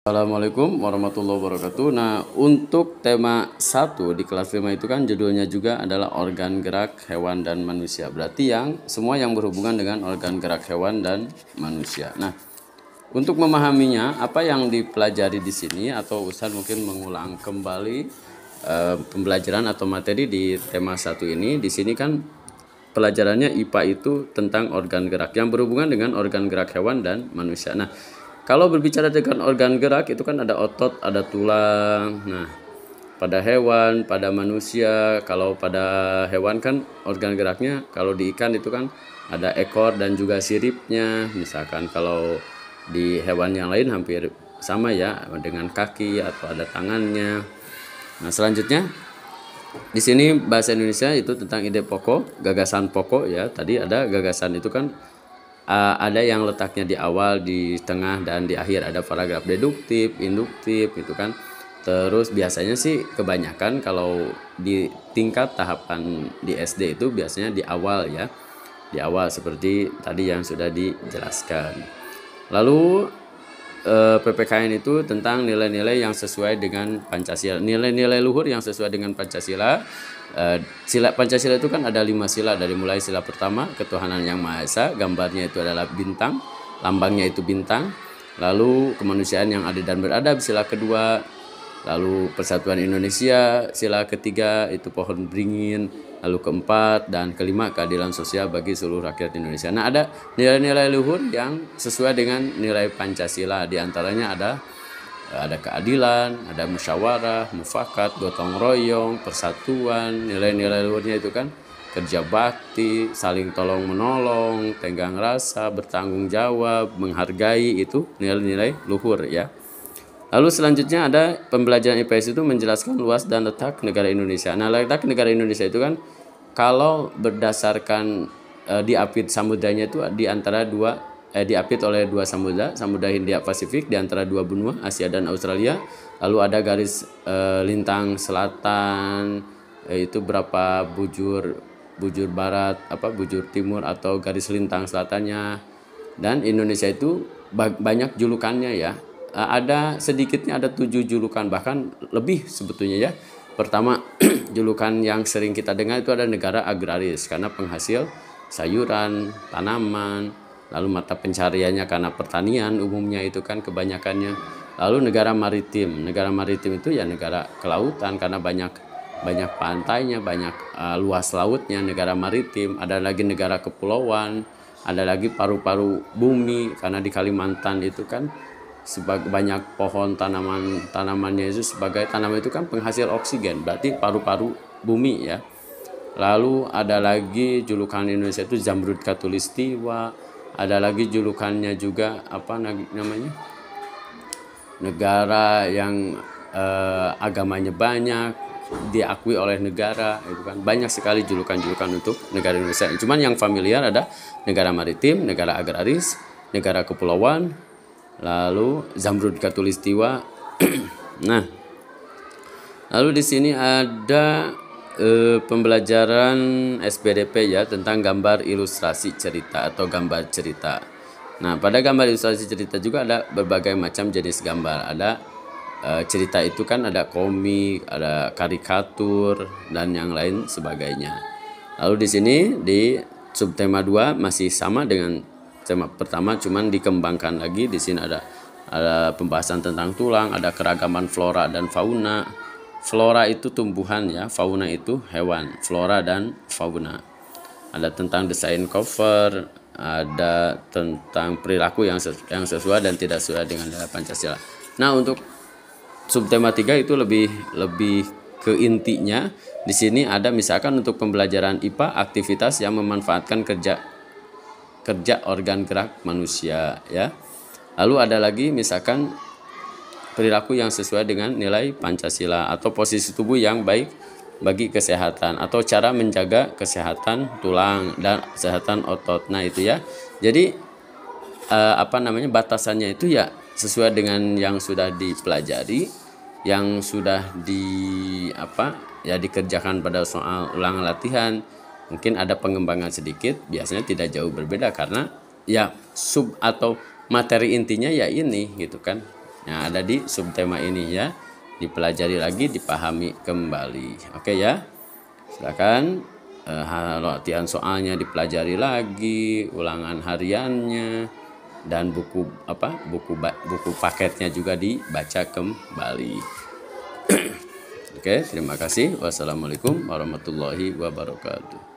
Assalamualaikum warahmatullahi wabarakatuh. Nah, untuk tema 1 di kelas 5 itu kan judulnya juga adalah organ gerak hewan dan manusia. Berarti semua yang berhubungan dengan organ gerak hewan dan manusia. Nah, untuk memahaminya apa yang dipelajari di sini atau Ustaz mungkin mengulang kembali pembelajaran atau materi di tema 1 ini. Di sini kan pelajarannya IPA itu tentang organ gerak yang berhubungan dengan organ gerak hewan dan manusia. Nah, kalau berbicara dengan organ gerak itu kan ada otot, ada tulang. Nah, pada hewan, pada manusia, kalau pada hewan kan organ geraknya kalau di ikan itu kan ada ekor dan juga siripnya. Misalkan kalau di hewan yang lain hampir sama ya, dengan kaki atau ada tangannya. Nah, selanjutnya di sini bahasa Indonesia itu tentang ide pokok, gagasan pokok ya. Tadi ada gagasan itu kan ada yang letaknya di awal, di tengah, dan di akhir. Ada paragraf deduktif, induktif gitu kan. Terus biasanya sih kebanyakan kalau di tingkat tahapan di SD itu biasanya di awal ya. Di awal seperti tadi yang sudah dijelaskan. Lalu PPKN itu tentang nilai-nilai yang sesuai dengan Pancasila. Nilai-nilai luhur yang sesuai dengan Pancasila. Sila Pancasila itu kan ada 5 sila, dari mulai sila pertama ketuhanan yang Maha Esa, gambarnya itu adalah bintang, lambangnya itu bintang. Lalu kemanusiaan yang adil dan beradab, sila kedua. Lalu persatuan Indonesia, sila ketiga itu pohon beringin. Lalu keempat dan kelima keadilan sosial bagi seluruh rakyat Indonesia. Nah, ada nilai-nilai luhur yang sesuai dengan nilai Pancasila. Di antaranya ada keadilan, ada musyawarah, mufakat, gotong royong, persatuan. Nilai-nilai luhurnya itu kan kerja bakti, saling tolong menolong, tenggang rasa, bertanggung jawab, menghargai, itu nilai-nilai luhur ya. Lalu selanjutnya ada pembelajaran IPS itu menjelaskan luas dan letak negara Indonesia. Nah, letak negara Indonesia itu kan kalau berdasarkan diapit samudranya itu di antara diapit oleh dua samudra Hindia Pasifik, di antara dua benua Asia dan Australia. Lalu ada garis lintang selatan, itu berapa bujur barat, bujur timur atau garis lintang selatannya. Dan Indonesia itu banyak julukannya ya. Ada sedikitnya ada 7 julukan, bahkan lebih sebetulnya ya. Pertama, julukan yang sering kita dengar itu ada negara agraris karena penghasil sayuran, tanaman. Lalu mata pencariannya karena pertanian umumnya itu kan kebanyakannya. Lalu negara maritim itu ya negara kelautan karena banyak pantainya, banyak luas lautnya, negara maritim. Ada lagi negara kepulauan, ada lagi paru-paru bumi karena di Kalimantan itu kan sebagai banyak pohon, tanamannya itu sebagai tanaman itu kan penghasil oksigen, berarti paru-paru bumi ya. Lalu ada lagi julukan Indonesia itu Zamrud Khatulistiwa. Ada lagi julukannya juga namanya, negara yang agamanya banyak, diakui oleh negara, itu kan banyak sekali julukan-julukan untuk negara Indonesia. Cuman yang familiar ada negara maritim, negara agraris, negara kepulauan, lalu Zamrud Khatulistiwa. Nah, lalu di sini ada pembelajaran SPDP ya tentang gambar ilustrasi cerita atau gambar cerita. Nah, pada gambar ilustrasi cerita juga ada berbagai macam jenis gambar. Ada cerita itu kan ada komik, ada karikatur dan yang lain sebagainya. Lalu di sini di subtema 2 masih sama dengan tema pertama, cuman dikembangkan lagi. Di sini ada pembahasan tentang tulang, ada keragaman flora dan fauna. Flora itu tumbuhan ya, fauna itu hewan. Flora dan fauna. Ada tentang desain cover, ada tentang perilaku yang sesuai dan tidak sesuai dengan nilai Pancasila. Nah, untuk subtema 3 itu lebih ke intinya. Di sini ada misalkan untuk pembelajaran IPA, aktivitas yang memanfaatkan kerja organ gerak manusia ya. Lalu ada lagi misalkan perilaku yang sesuai dengan nilai Pancasila, atau posisi tubuh yang baik bagi kesehatan, atau cara menjaga kesehatan tulang dan kesehatan otot. Nah, itu ya. Jadi batasannya itu ya sesuai dengan yang sudah dipelajari, yang sudah dikerjakan pada soal ulangan latihan. Mungkin ada pengembangan sedikit, biasanya tidak jauh berbeda karena ya sub atau materi intinya ya ini gitu kan. yang ada di subtema ini ya. Dipelajari lagi, dipahami kembali. Oke ya. Silakan latihan soalnya dipelajari lagi, ulangan hariannya, dan buku paketnya juga dibaca kembali. Oke, terima kasih. Wassalamualaikum warahmatullahi wabarakatuh.